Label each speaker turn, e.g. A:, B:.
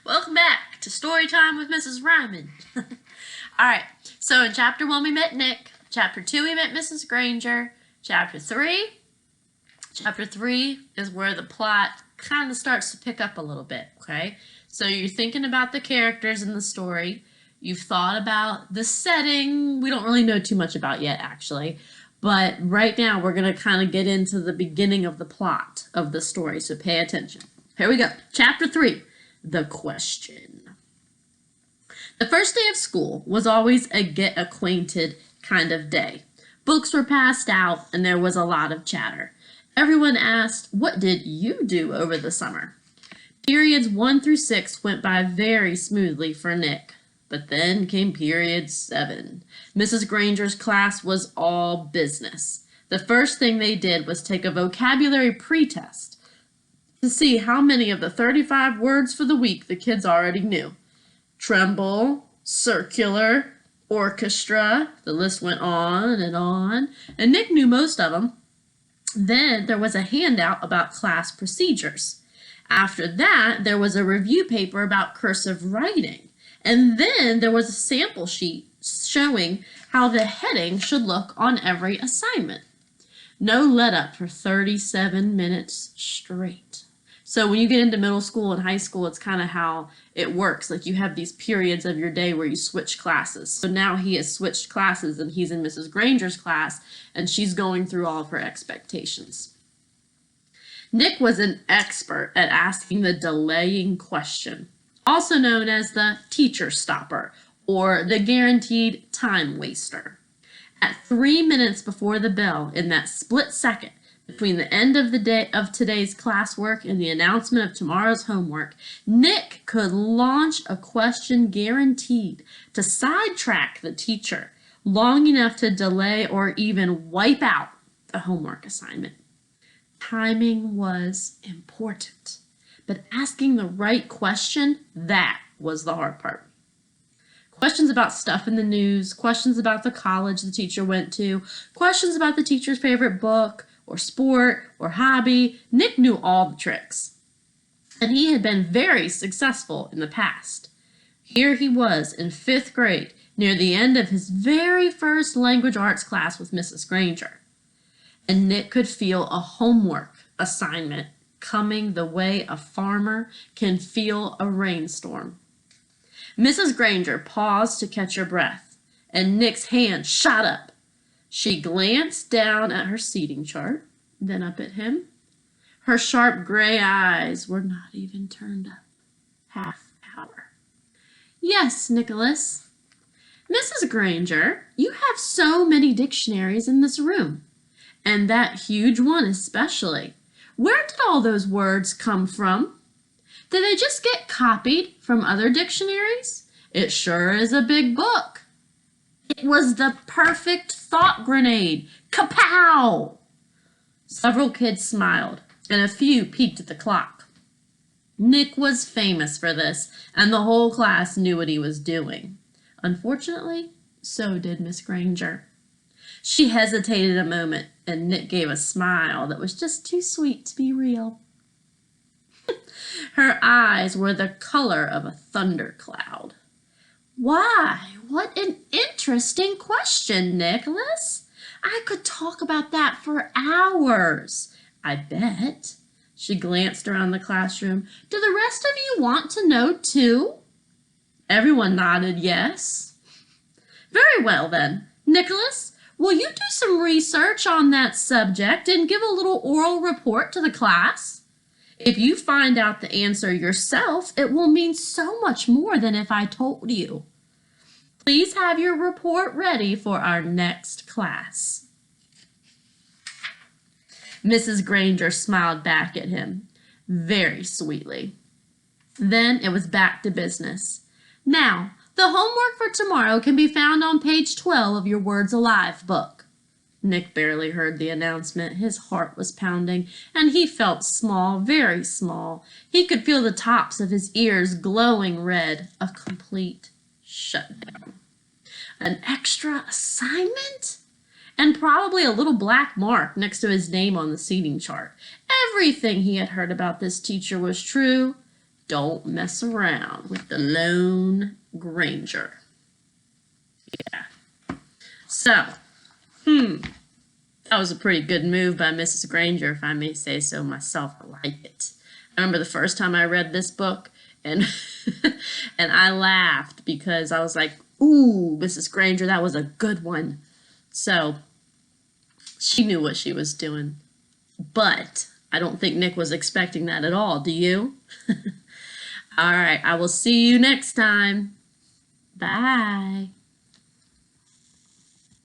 A: Welcome back to Story Time with Mrs. Ryman. Alright, so in Chapter 1 we met Nick. Chapter 2 we met Mrs. Granger. Chapter 3 is where the plot kind of starts to pick up a little bit, okay? So you're thinking about the characters in the story. You've thought about the setting. We don't really know too much about yet, actually. But right now we're going to kind of get into the beginning of the plot of the story, so pay attention. Here we go. Chapter 3. The question. The first day of school was always a get acquainted kind of day. Books were passed out and there was a lot of chatter. Everyone asked, "What did you do over the summer?" Periods 1 through 6 went by very smoothly for Nick. But then came period 7. Mrs. Granger's class was all business. The first thing they did was take a vocabulary pretest to see how many of the 35 words for the week the kids already knew. Tremble, circular, orchestra, the list went on, and Nick knew most of them. Then there was a handout about class procedures. After that, there was a review paper about cursive writing. And then there was a sample sheet showing how the heading should look on every assignment. No let up for 37 minutes straight. So when you get into middle school and high school, it's kind of how it works. Like you have these periods of your day where you switch classes. So now he has switched classes and he's in Mrs. Granger's class and she's going through all of her expectations. Nick was an expert at asking the delaying question, also known as the teacher stopper or the guaranteed time waster. At 3 minutes before the bell, in that split second between the end of the day of today's classwork and the announcement of tomorrow's homework, Nick could launch a question guaranteed to sidetrack the teacher long enough to delay or even wipe out the homework assignment. Timing was important. But asking the right question, that was the hard part. Questions about stuff in the news, questions about the college the teacher went to, questions about the teacher's favorite book or sport or hobby. Nick knew all the tricks. And he had been very successful in the past. Here he was in 5th grade, near the end of his very first language arts class with Mrs. Granger. And Nick could feel a homework assignment coming the way a farmer can feel a rainstorm. Mrs. Granger paused to catch her breath, and Nick's hand shot up. She glanced down at her seating chart, then up at him. Her sharp gray eyes were not even turned up. Half hour. "Yes, Nicholas." "Mrs. Granger, you have so many dictionaries in this room, and that huge one especially. Where did all those words come from? Did they just get copied from other dictionaries? It sure is a big book." It was the perfect thought grenade. Kapow! Several kids smiled, and a few peeked at the clock. Nick was famous for this, and the whole class knew what he was doing. Unfortunately, so did Miss Granger. She hesitated a moment, and Nick gave a smile that was just too sweet to be real. Her eyes were the color of a thundercloud. "Why, what an interesting question, Nicholas. I could talk about that for hours. I bet." She glanced around the classroom. "Do the rest of you want to know too?" Everyone nodded yes. "Very well then. Nicholas, will you do some research on that subject and give a little oral report to the class? If you find out the answer yourself, it will mean so much more than if I told you. Please have your report ready for our next class." Mrs. Granger smiled back at him, very sweetly. Then it was back to business. "Now, the homework for tomorrow can be found on page 12 of your Words Alive book." Nick barely heard the announcement. His heart was pounding, and he felt small, very small. He could feel the tops of his ears glowing red. A complete shutdown. An extra assignment? And probably a little black mark next to his name on the seating chart. Everything he had heard about this teacher was true. don't mess around with the lone Granger. Yeah. So, that was a pretty good move by Mrs. Granger, if I may say so myself. I like it. I remember the first time I read this book, and and I laughed because I was like, ooh, Mrs. Granger, that was a good one. So, she knew what she was doing. But I don't think Nick was expecting that at all. Do you? All right, I will see you next time. Bye.